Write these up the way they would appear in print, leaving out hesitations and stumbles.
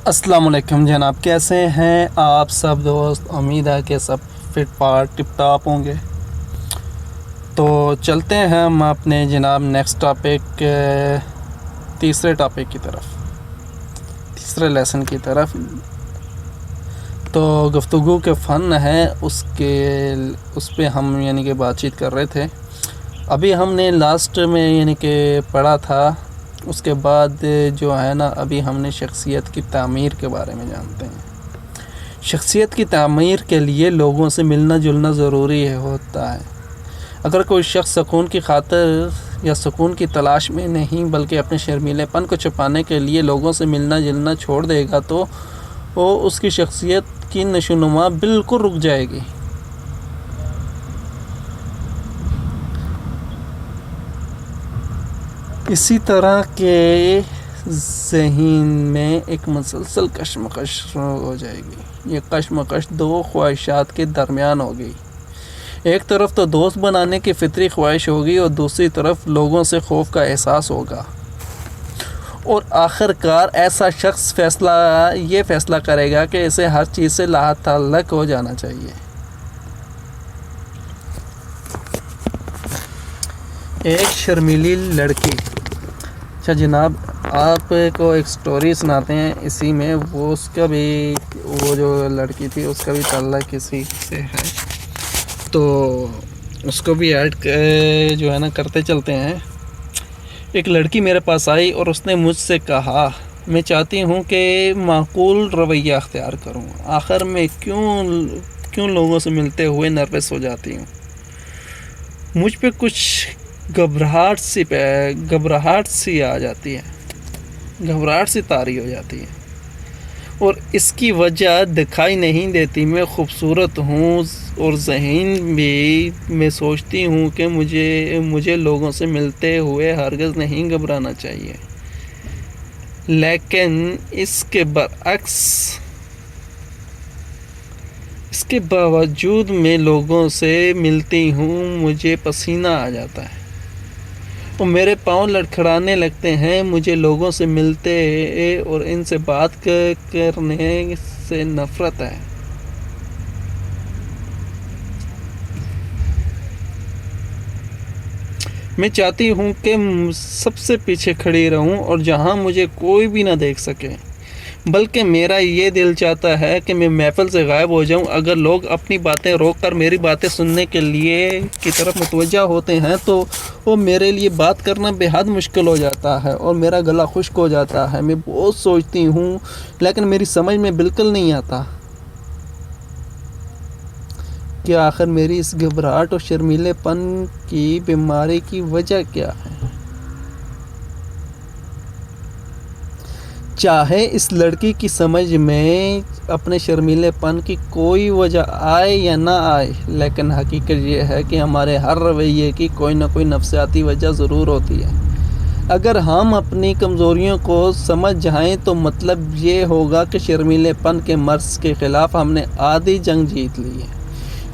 السلام علیکم جناب، کیسے ہیں آپ سب دوست؟ امید ہے کہ سب فٹ پاٹ ٹپ ٹاپ ہوں گے۔ تو چلتے ہیں ہم اپنے جناب نیکسٹ ٹاپک، تیسرے ٹاپک کی طرف، تیسرے لیسن کی طرف۔ تو گفتگو کے فن ہے اس پہ ہم کہ بات چیت کر رہے تھے۔ ابھی ہم نے لاسٹ میں کہ پڑھا تھا، اس کے بعد جو ہے نا ابھی ہم نے شخصیت کی تعمیر کے بارے میں جانتے ہیں۔ شخصیت کی تعمیر کے لیے لوگوں سے ملنا جلنا ضروری ہوتا ہے۔ اگر کوئی شخص سکون کی خاطر یا سکون کی تلاش میں نہیں بلکہ اپنے شرمیلے پن کو چھپانے کے لیے لوگوں سے ملنا جلنا چھوڑ دے گا تو اس کی شخصیت کی نشو و نما بالکل رک جائے گی۔ اسی طرح کے ذہن میں ایک مسلسل کشمکش ہو جائے گی۔ یہ کشمکش دو خواہشات کے درمیان ہوگی۔ ایک طرف تو دوست بنانے کی فطری خواہش ہوگی اور دوسری طرف لوگوں سے خوف کا احساس ہوگا، اور آخر کار ایسا شخص یہ فیصلہ کرے گا کہ اسے ہر چیز سے لا تعلق ہو جانا چاہیے۔ ایک شرمیلی لڑکی۔ اچھا جناب، آپ کو ایک سٹوری سناتے ہیں اسی میں، وہ جو لڑکی تھی اس کا بھی تعلق کسی سے ہے، تو اس کو بھی ایڈ جو ہے نا کرتے چلتے ہیں۔ ایک لڑکی میرے پاس آئی اور اس نے مجھ سے کہا، میں چاہتی ہوں کہ معقول رویہ اختیار کروں، آخر میں کیوں لوگوں سے ملتے ہوئے نروس ہو جاتی ہوں۔ مجھ پہ کچھ گھبراہٹ سی آ جاتی ہے، گھبراہٹ سی طاری ہو جاتی ہے، اور اس کی وجہ دکھائی نہیں دیتی۔ میں خوبصورت ہوں اور ذہین بھی، میں سوچتی ہوں کہ مجھے لوگوں سے ملتے ہوئے ہرگز نہیں گھبرانا چاہیے، لیکن اس کے برعکس، اس کے باوجود میں لوگوں سے ملتی ہوں مجھے پسینہ آ جاتا ہے اور میرے پاؤں لڑکھڑانے لگتے ہیں۔ مجھے لوگوں سے ملتے اور ان سے بات کرنے سے نفرت ہے۔ میں چاہتی ہوں کہ سب سے پیچھے کھڑی رہوں اور جہاں مجھے کوئی بھی نہ دیکھ سکے، بلکہ میرا یہ دل چاہتا ہے کہ میں محفل سے غائب ہو جاؤں۔ اگر لوگ اپنی باتیں روک کر میری باتیں سننے کی طرف متوجہ ہوتے ہیں تو وہ میرے لیے بات کرنا بے حد مشکل ہو جاتا ہے اور میرا گلا خشک ہو جاتا ہے۔ میں بہت سوچتی ہوں لیکن میری سمجھ میں بالکل نہیں آتا کہ آخر میری اس گھبراہٹ اور شرمیلے پن کی بیماری کی وجہ کیا ہے۔ چاہے اس لڑکی کی سمجھ میں اپنے شرمیلے پن کی کوئی وجہ آئے یا نہ آئے، لیکن حقیقت یہ ہے کہ ہمارے ہر رویے کی کوئی نہ کوئی نفسیاتی وجہ ضرور ہوتی ہے۔ اگر ہم اپنی کمزوریوں کو سمجھ جائیں تو مطلب یہ ہوگا کہ شرمیلے پن کے مرض کے خلاف ہم نے آدھی جنگ جیت لی ہے،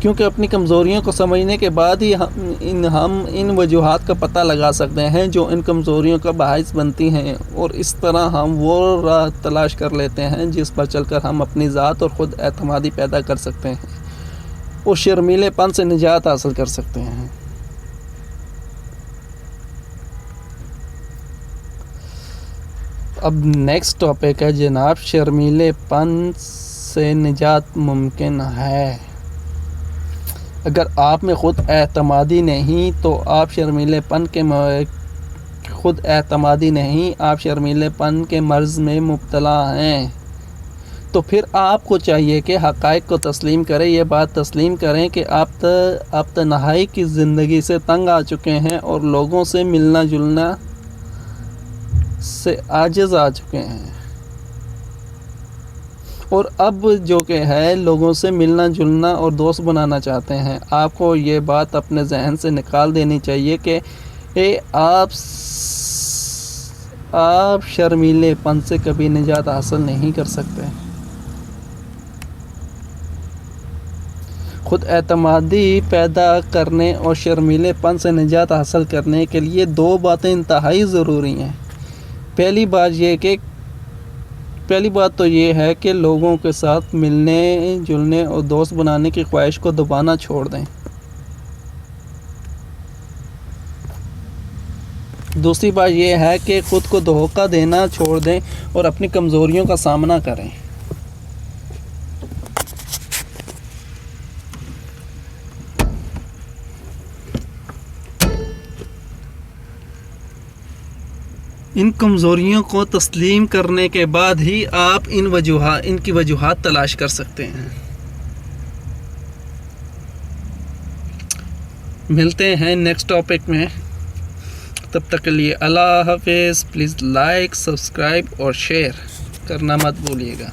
کیونکہ اپنی کمزوریوں کو سمجھنے کے بعد ہی ہم ان وجوہات کا پتہ لگا سکتے ہیں جو ان کمزوریوں کا باعث بنتی ہیں، اور اس طرح ہم وہ راہ تلاش کر لیتے ہیں جس پر چل کر ہم اپنی ذات اور خود اعتمادی پیدا کر سکتے ہیں اور شرمیلے پن سے نجات حاصل کر سکتے ہیں۔ اب نیکسٹ ٹاپک ہے جناب، شرمیلے پن سے نجات ممکن ہے۔ اگر آپ میں خود اعتمادی نہیں تو آپ شرمیلے پن کے مرض میں مبتلا ہیں، تو پھر آپ کو چاہیے کہ حقائق کو تسلیم کریں۔ یہ بات تسلیم کریں کہ آپ تنہائی کی زندگی سے تنگ آ چکے ہیں اور لوگوں سے ملنا جلنا سے عاجز آ چکے ہیں، اور اب جو کہ ہے لوگوں سے ملنا جلنا اور دوست بنانا چاہتے ہیں۔ آپ کو یہ بات اپنے ذہن سے نکال دینی چاہیے کہ آپ شرمیلے پن سے کبھی نجات حاصل نہیں کر سکتے۔ خود اعتمادی پیدا کرنے اور شرمیلے پن سے نجات حاصل کرنے کے لیے دو باتیں انتہائی ضروری ہیں۔ پہلی بات یہ کہ پہلی بات تو یہ ہے کہ لوگوں کے ساتھ ملنے جلنے اور دوست بنانے کی خواہش کو دبانا چھوڑ دیں۔ دوسری بات یہ ہے کہ خود کو دھوکہ دینا چھوڑ دیں اور اپنی کمزوریوں کا سامنا کریں۔ ان کمزوریوں کو تسلیم کرنے کے بعد ہی آپ ان کی وجوہات تلاش کر سکتے ہیں۔ ملتے ہیں نیکسٹ ٹاپک میں، تب تک کے لیے اللہ حافظ۔ پلیز لائک، سبسکرائب اور شیئر کرنا مت بھولیے گا۔